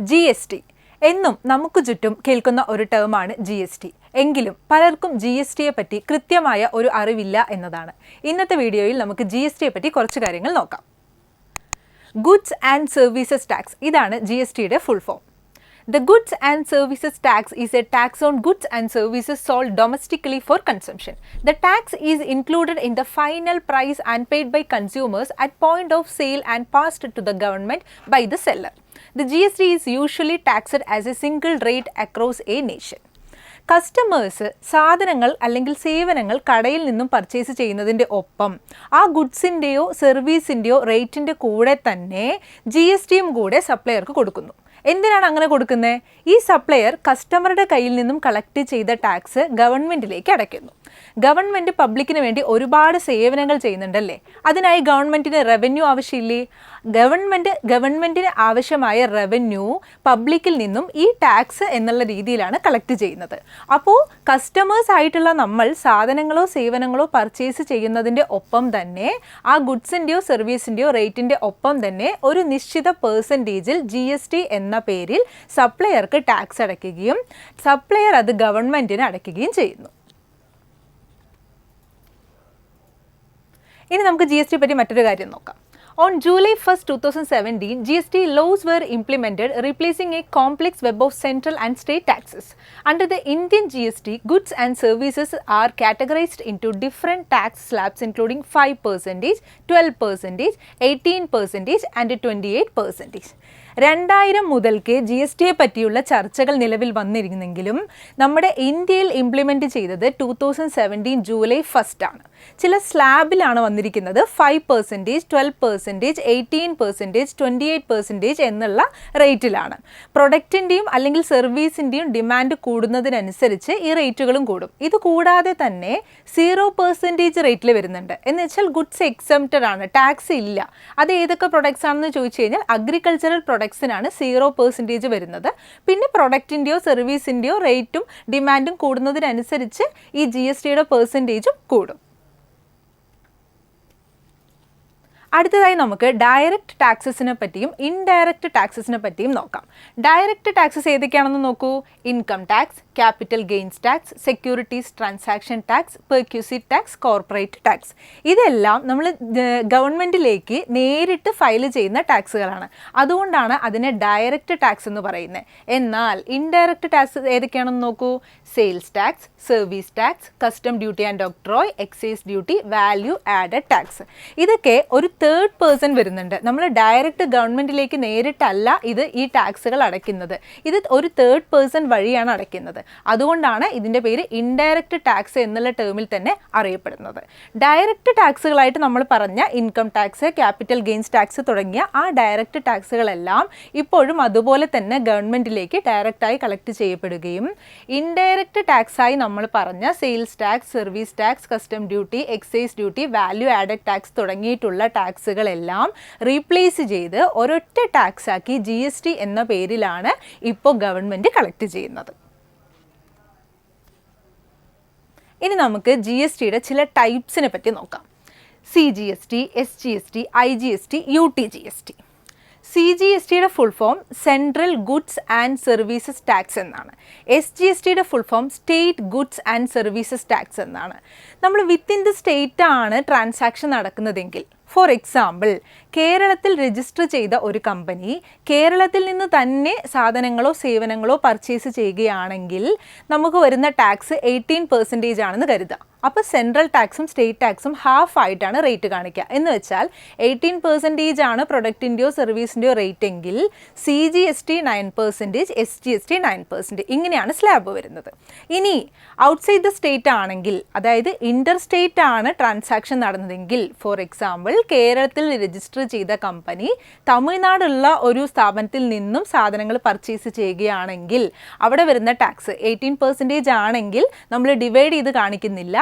GST എന്നും നമുക്ക് ചുറ്റും കേൾക്കുന്ന ഒരു ടേമാണ് GST. എങ്കിലും പലർക്കും GSTയെ പറ്റി കൃത്യമായ ഒരു അറിവില്ല എന്നതാണ്. ഇന്നത്തെ വീഡിയോയിൽ നമുക്ക് GSTയെ പറ്റി കുറച്ച് കാര്യങ്ങൾ നോക്കാം. ഗുഡ്സ് ആൻഡ് സർവീസസ് ടാക്സ് ഇതാണ് GSTയുടെ full form. The goods and services tax is a tax on goods and services sold domestically for consumption. The tax is included in the final price and paid by consumers at point of sale and passed to the government by the seller. The GST is usually taxed as a single rate across a nation. Customers സാധനങ്ങൾ അല്ലെങ്കിൽ സേവനങ്ങൾ കടയിൽ നിന്നും purchase ചെയ്യുന്നതിൻ്റെ ഒപ്പം ആ ഗുഡ്സിൻ്റെയോ സർവീസിൻ്റെയോ റേറ്റിൻ്റെ കൂടെ തന്നെ GSTയും കൂടെ സപ്ലയർക്ക് കൊടുക്കുന്നു. എന്തിനാണ് അങ്ങനെ കൊടുക്കുന്നത്? ഈ സപ്ലയർ കസ്റ്റമറുടെ കയ്യിൽ നിന്നും കളക്ട് ചെയ്ത ടാക്സ് ഗവൺമെൻറ്റിലേക്ക് അടയ്ക്കുന്നു. ഗവൺമെൻറ് പബ്ലിക്കിന് വേണ്ടി ഒരുപാട് സേവനങ്ങൾ ചെയ്യുന്നുണ്ടല്ലേ, അതിനായി ഗവൺമെൻറ്റിന് റവന്യൂ ആവശ്യമില്ലേ? ഗവൺമെൻറ്റിന് ആവശ്യമായ റവന്യൂ പബ്ലിക്കിൽ നിന്നും ഈ ടാക്സ് എന്നുള്ള രീതിയിലാണ് കളക്ട് ചെയ്യുന്നത്. അപ്പോൾ കസ്റ്റമേഴ്സ് ആയിട്ടുള്ള നമ്മൾ സാധനങ്ങളോ സേവനങ്ങളോ പർച്ചേസ് ചെയ്യുന്നതിൻ്റെ ഒപ്പം തന്നെ ആ ഗുഡ്സിൻ്റെയോ സർവീസിൻ്റെയോ റേറ്റിൻ്റെ ഒപ്പം തന്നെ ഒരു നിശ്ചിത പെർസെൻറ്റേജിൽ GST എന്ന പേരിൽ സപ്ലയർക്ക് ടാക്സ് അടയ്ക്കുകയും സപ്ലയർ അത് ഗവൺമെൻറ്റിന് അടയ്ക്കുകയും ചെയ്യുന്നു. ഇനി നമുക്ക് GST പറ്റി മറ്റൊരു കാര്യം നോക്കാം. On July 1st, 2017, GST laws were implemented, replacing a complex web of central and state taxes. Under the Indian GST, goods and services are categorized into different tax slabs including 5%, 12%, 18% and 28%. 2000 മുതൽക്ക് GSTയെ പറ്റിയുള്ള ചർച്ചകൾ നിലവിൽ വന്നിരുന്നെങ്കിലും നമ്മുടെ ഇന്ത്യയിൽ implement ചെയ്തത് 2017 July 1 ആണ്. ചില സ്ലാബിലാണ് വന്നിരിക്കുന്നത് 5%, 12%, 18%, 28% എന്നുള്ള റേറ്റിലാണ്. പ്രൊഡക്റ്റിൻ്റെയും അല്ലെങ്കിൽ സർവീസിൻ്റെയും ഡിമാൻഡ് കൂടുന്നതിനനുസരിച്ച് ഈ റേറ്റുകളും കൂടും. ഇത് കൂടാതെ തന്നെ 0% റേറ്റിൽ വരുന്നുണ്ട്. എന്ന് വെച്ചാൽ ഗുഡ്സ് എക്സംപ്റ്റഡ് ആണ്, ടാക്സ് ഇല്ല. അത് ഏതൊക്കെ പ്രൊഡക്ട്സ് ആണെന്ന് ചോദിച്ചു കഴിഞ്ഞാൽ അഗ്രികൾച്ചറൽ പ്രൊഡക്ട്സിനാണ് 0% വരുന്നത്. പിന്നെ പ്രൊഡക്റ്റിൻ്റെയോ സർവീസിൻ്റെയോ റേറ്റും ഡിമാൻഡും കൂടുന്നതിനനുസരിച്ച് ഈ GSTയുടെ പെർസെൻറ്റേജും കൂടും. അടുത്തതായി നമുക്ക് ഡയറക്റ്റ് ടാക്സസിനെ പറ്റിയും ഇൻഡയറക്റ്റ് ടാക്സസിനെ പറ്റിയും നോക്കാം. ഡയറക്റ്റ് ടാക്സസ് ഏതൊക്കെയാണെന്ന് നോക്കൂ. Income tax, capital gains tax, securities transaction tax, perquisite tax, corporate tax. ഇതെല്ലാം നമ്മൾ ഗവൺമെൻറ്റിലേക്ക് നേരിട്ട് ഫയൽ ചെയ്യുന്ന ടാക്സുകളാണ്. അതുകൊണ്ടാണ് അതിനെ ഡയറക്റ്റ് ടാക്സ് എന്ന് പറയുന്നത്. എന്നാൽ ഇൻഡയറക്റ്റ് ടാക്സ് ഏതൊക്കെയാണെന്ന് നോക്കൂ. Sales tax, service tax, custom duty and octroi, excise duty, value added tax. ഇതൊക്കെ ഒരു തേർഡ് പേഴ്സൺ വരുന്നുണ്ട്. നമ്മൾ ഡയറക്റ്റ് ഗവൺമെൻറ്റിലേക്ക് നേരിട്ടല്ല ഈ ടാക്സുകൾ അടയ്ക്കുന്നത്. ഇത് ഒരു തേർഡ് പേഴ്സൺ വഴിയാണ് അടയ്ക്കുന്നത്. അതുകൊണ്ടാണ് ഇതിൻ്റെ പേര് ഇൻഡയറക്റ്റ് ടാക്സ് എന്നുള്ള ടേമിൽ തന്നെ അറിയപ്പെടുന്നത്. ഡയറക്റ്റ് ടാക്സുകളായിട്ട് നമ്മൾ പറഞ്ഞ income tax, capital gains tax തുടങ്ങിയ ആ ഡയറക്റ്റ് ടാക്സുകളെല്ലാം ഇപ്പോഴും അതുപോലെ തന്നെ ഗവൺമെൻറ്റിലേക്ക് ഡയറക്റ്റായി കളക്ട് ചെയ്യപ്പെടുകയും ഇൻഡയറക്റ്റ് ടാക്സായി നമ്മൾ പറഞ്ഞ sales tax, service tax, custom duty, excise duty, value added tax തുടങ്ങിയിട്ടുള്ള ടാക്സുകളെല്ലാം റീപ്ലേസ് ചെയ്ത് ഒരൊറ്റ ടാക്സാക്കി GST എന്ന പേരിലാണ് ഇപ്പോൾ ഗവൺമെൻറ് കളക്ട് ചെയ്യുന്നത്. ഇനി നമുക്ക് GSTയുടെ ചില ടൈപ്സിനെ പറ്റി നോക്കാം. CGST, SGST, IGST, UTGST. CGSTയുടെ full form central goods and services tax എന്നാണ്. SGSTയുടെ full form state goods and services tax എന്നാണ്. നമ്മൾ വിത്തിൻ ദി സ്റ്റേറ്റ് ആണ് ട്രാൻസാക്ഷൻ നടക്കുന്നതെങ്കിൽ, ഫോർ എക്സാമ്പിൾ കേരളത്തിൽ രജിസ്റ്റർ ചെയ്ത ഒരു കമ്പനി കേരളത്തിൽ നിന്ന് തന്നെ സാധനങ്ങളോ സേവനങ്ങളോ പർച്ചേസ് ചെയ്യുകയാണെങ്കിൽ നമുക്ക് വരുന്ന ടാക്സ് 18% ആണെന്ന് കരുതാം. അപ്പോൾ സെൻട്രൽ ടാക്സും സ്റ്റേറ്റ് ടാക്സും ഹാഫ് ആയിട്ടാണ് റേറ്റ് കാണിക്കുക. എന്ന് വെച്ചാൽ 18% ആണ് പ്രൊഡക്റ്റിൻ്റെയോ സർവീസിൻ്റെയോ റേറ്റ് എങ്കിൽ CGST 9%, SGST 9%. ഇങ്ങനെയാണ് സ്ലാബ് വരുന്നത്. ഇനി ഔട്ട്സൈഡ് ദ സ്റ്റേറ്റ് ആണെങ്കിൽ, അതായത് ഇൻ്റർ സ്റ്റേറ്റ് ആണ് ട്രാൻസാക്ഷൻ നടന്നതെങ്കിൽ, ഫോർ എക്സാമ്പിൾ കേരളത്തിൽ രജിസ്റ്റർ ചെയ്ത കമ്പനി തമിഴ്നാടുള്ള ഒരു സ്ഥാപനത്തിൽ നിന്നും സാധനങ്ങൾ പർച്ചേസ് ചെയ്യുകയാണെങ്കിൽ അവിടെ വരുന്ന ടാക്സ് 18% ആണെങ്കിൽ നമ്മൾ ഡിവൈഡ് ചെയ്ത് കാണിക്കുന്നില്ല.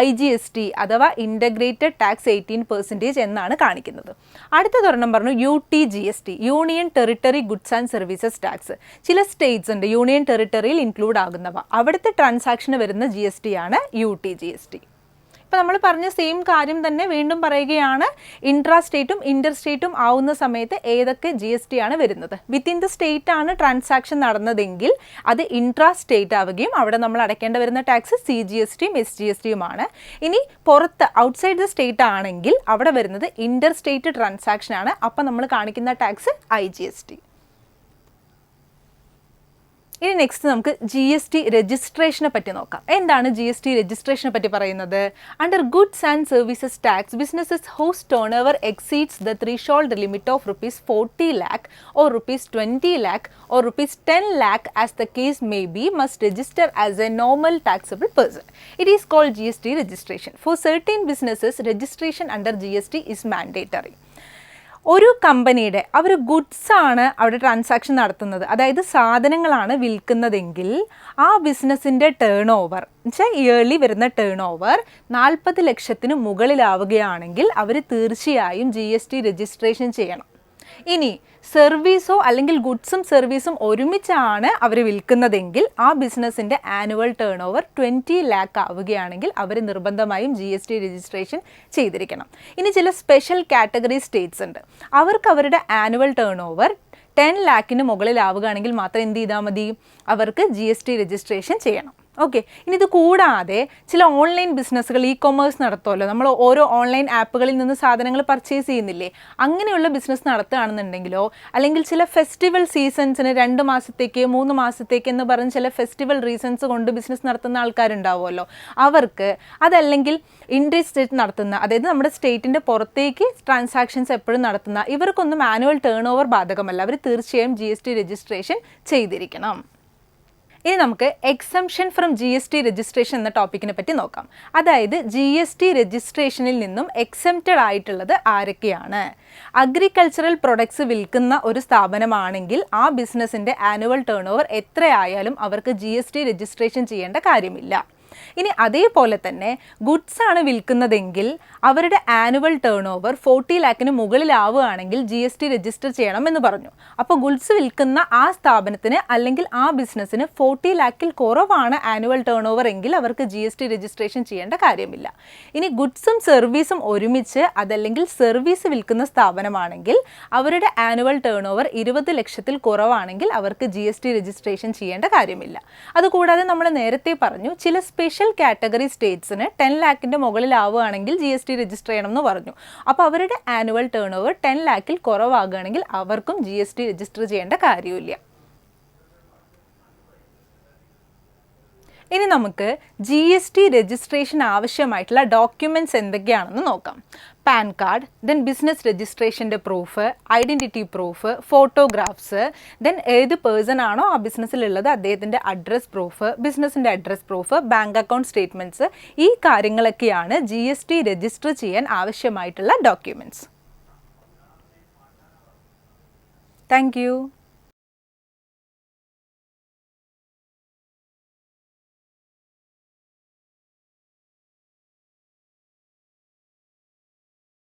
IGST അഥവാ ഇൻ്റഗ്രേറ്റഡ് ടാക്സ് 18% എന്നാണ് കാണിക്കുന്നത്. അടുത്തതൊരെണ്ണം പറഞ്ഞു UTGST, union territory goods and services tax. ചില സ്റ്റേറ്റ്സ് ഉണ്ട് യൂണിയൻ ടെറിട്ടറിയിൽ ഇൻക്ലൂഡ് ആകുന്നവ, അവിടുത്തെ ട്രാൻസാക്ഷന് വരുന്ന GST ആണ് UTGST. അപ്പോൾ നമ്മൾ പറഞ്ഞ സെയിം കാര്യം തന്നെ വീണ്ടും പറയുകയാണ്. ഇൻട്രാ സ്റ്റേറ്റും ഇൻ്റർ സ്റ്റേറ്റും ആവുന്ന സമയത്ത് ഏതൊക്കെ GST ആണ് വരുന്നത്? വിത്തിൻ ദ സ്റ്റേറ്റ് ആണ് ട്രാൻസാക്ഷൻ നടന്നതെങ്കിൽ അത് ഇൻട്രാ സ്റ്റേറ്റ് ആവുകയും അവിടെ നമ്മൾ അടയ്ക്കേണ്ട വരുന്ന ടാക്സ് CGSTയും SGSTയുമാണ്. ഇനി പുറത്ത് ഔട്ട്സൈഡ് ദ സ്റ്റേറ്റ് ആണെങ്കിൽ അവിടെ വരുന്നത് ഇൻ്റർ സ്റ്റേറ്റ് ട്രാൻസാക്ഷൻ ആണ്. അപ്പോൾ നമ്മൾ കാണിക്കുന്ന ടാക്സ് IGST. ഇനി നെക്സ്റ്റ് നമുക്ക് GST രജിസ്ട്രേഷനെ പറ്റി നോക്കാം. എന്താണ് GST രജിസ്ട്രേഷനെ പറ്റി പറയുന്നത്? Under goods and services tax, businesses whose turnover exceeds the threshold limit of ₹40 lakh or ₹20 lakh or ₹10 lakh as the case may be must register as a normal taxable person. It is called GST registration. For certain businesses, registration under GST is mandatory. ഒരു കമ്പനിയുടെ അവർ goods ആണ് അവിടെ transaction നടത്തുന്നത്, അതായത് സാധനങ്ങളാണ് വിൽക്കുന്നതെങ്കിൽ ആ ബിസിനസ്സിൻ്റെ turn over എന്നുവെച്ചാൽ ഇയർലി വരുന്ന ടേൺ ഓവർ 40 ലക്ഷത്തിന് മുകളിലാവുകയാണെങ്കിൽ അവർ തീർച്ചയായും GST രജിസ്ട്രേഷൻ ചെയ്യണം. ഇനി സർവീസോ അല്ലെങ്കിൽ ഗുഡ്സും സർവീസും ഒരുമിച്ചാണ് അവർ വിൽക്കുന്നതെങ്കിൽ ആ ബിസിനസ്സിൻ്റെ ആനുവൽ ടേൺ ഓവർ 20 lakh ആവുകയാണെങ്കിൽ അവർ നിർബന്ധമായും GST രജിസ്ട്രേഷൻ ചെയ്തിരിക്കണം. ഇനി ചില സ്പെഷ്യൽ കാറ്റഗറി സ്റ്റേറ്റ്സ് ഉണ്ട്, അവർക്ക് അവരുടെ ആനുവൽ ടേൺ ഓവർ 10 lakhന് മുകളിലാവുകയാണെങ്കിൽ മാത്രം എന്ത് ചെയ്താൽ മതി? അവർക്ക് GST രജിസ്ട്രേഷൻ ചെയ്യണം. ഓക്കെ. ഇനി ഇത് കൂടാതെ ചില ഓൺലൈൻ ബിസിനസ്സുകൾ കൊമേഴ്സ് നടത്തുമല്ലോ, നമ്മൾ ഓരോ ഓൺലൈൻ ആപ്പുകളിൽ നിന്ന് സാധനങ്ങൾ പർച്ചേസ് ചെയ്യുന്നില്ലേ, അങ്ങനെയുള്ള ബിസിനസ് നടത്തുകയാണെന്നുണ്ടെങ്കിലോ അല്ലെങ്കിൽ ചില ഫെസ്റ്റിവൽ സീസൺസിന് 2 മാസത്തേക്ക് 3 മാസത്തേക്ക് എന്ന് പറഞ്ഞ് ചില ഫെസ്റ്റിവൽ റീസൺസ് കൊണ്ട് ബിസിനസ് നടത്തുന്ന ആൾക്കാരുണ്ടാവുമല്ലോ, അവർക്ക് അതല്ലെങ്കിൽ ഇൻട്രി സ്റ്റേറ്റ് നടത്തുന്ന, അതായത് നമ്മുടെ സ്റ്റേറ്റിൻ്റെ പുറത്തേക്ക് ട്രാൻസാക്ഷൻസ് എപ്പോഴും നടത്തുന്ന ഇവർക്കൊന്നും ആനുവൽ ടേൺ ഓവർ ബാധകമല്ല, അവർ തീർച്ചയായും GST രജിസ്ട്രേഷൻ ചെയ്തിരിക്കണം. ഇനി നമുക്ക് എക്സംഷൻ ഫ്രം GST രജിസ്ട്രേഷൻ എന്ന ടോപ്പിക്കിനെ പറ്റി നോക്കാം. അതായത് GST രജിസ്ട്രേഷനിൽ നിന്നും എക്സംപ്റ്റഡ് ആയിട്ടുള്ളത് ആരൊക്കെയാണ്? അഗ്രികൾച്ചറൽ പ്രൊഡക്ട്സ് വിൽക്കുന്ന ഒരു സ്ഥാപനമാണെങ്കിൽ ആ ബിസിനസ്സിൻ്റെ ആനുവൽ ടേൺ ഓവർ എത്രയായാലും അവർക്ക് GST രജിസ്ട്രേഷൻ ചെയ്യേണ്ട കാര്യമില്ല. ഇനി അതേപോലെ തന്നെ ഗുഡ്സ് ആണ് വിൽക്കുന്നതെങ്കിൽ അവരുടെ annual turn over 40 lakhന് മുകളിലാവുകയാണെങ്കിൽ GST register ചെയ്യണം എന്ന് പറഞ്ഞു. അപ്പോൾ ഗുഡ്സ് വിൽക്കുന്ന ആ സ്ഥാപനത്തിന് അല്ലെങ്കിൽ ആ ബിസിനസ്സിന് 40 lakhൽ കുറവാണ് ആനുവൽ ടേൺ ഓവർ എങ്കിൽ അവർക്ക് GST രജിസ്ട്രേഷൻ ചെയ്യേണ്ട കാര്യമില്ല. ഇനി ഗുഡ്സും സർവീസും ഒരുമിച്ച് അതല്ലെങ്കിൽ സർവീസ് വിൽക്കുന്ന സ്ഥാപനമാണെങ്കിൽ അവരുടെ ആനുവൽ ടേൺ ഓവർ 20 ലക്ഷത്തിൽ കുറവാണെങ്കിൽ അവർക്ക് GST രജിസ്ട്രേഷൻ ചെയ്യേണ്ട കാര്യമില്ല. അതുകൂടാതെ നമ്മൾ നേരത്തെ പറഞ്ഞു ചില സ്പെഷ്യൽ കാറ്റഗറി സ്റ്റേറ്റ്സിന് 10 lakhൻ്റെ മുകളിലാവുകയാണെങ്കിൽ GST രജിസ്റ്റർ ചെയ്യണം എന്ന് പറഞ്ഞു. അപ്പോൾ അവരുടെ ആനുവൽ ടേൺ ഓവർ 10 lakhൽ കുറവാകുകയാണെങ്കിൽ അവർക്കും GST രജിസ്റ്റർ ചെയ്യേണ്ട കാര്യമില്ല. ഇനി നമുക്ക് GST രജിസ്ട്രേഷൻ ആവശ്യമായിട്ടുള്ള ഡോക്യുമെൻറ്റ്സ് എന്തൊക്കെയാണെന്ന് നോക്കാം. പാൻ കാർഡ്, ദെൻ ബിസിനസ് രജിസ്ട്രേഷൻ്റെ proof, identity proof, photographs, then ഏത് പേഴ്സൺ ആണോ ആ ബിസിനസ്സിലുള്ളത് അദ്ദേഹത്തിൻ്റെ അഡ്രസ് പ്രൂഫ്, ബിസിനസ്സിൻ്റെ address proof, bank account statements, ഈ കാര്യങ്ങളൊക്കെയാണ് GST രജിസ്റ്റർ ചെയ്യാൻ ആവശ്യമായിട്ടുള്ള ഡോക്യുമെൻറ്റ്സ്. Thank you.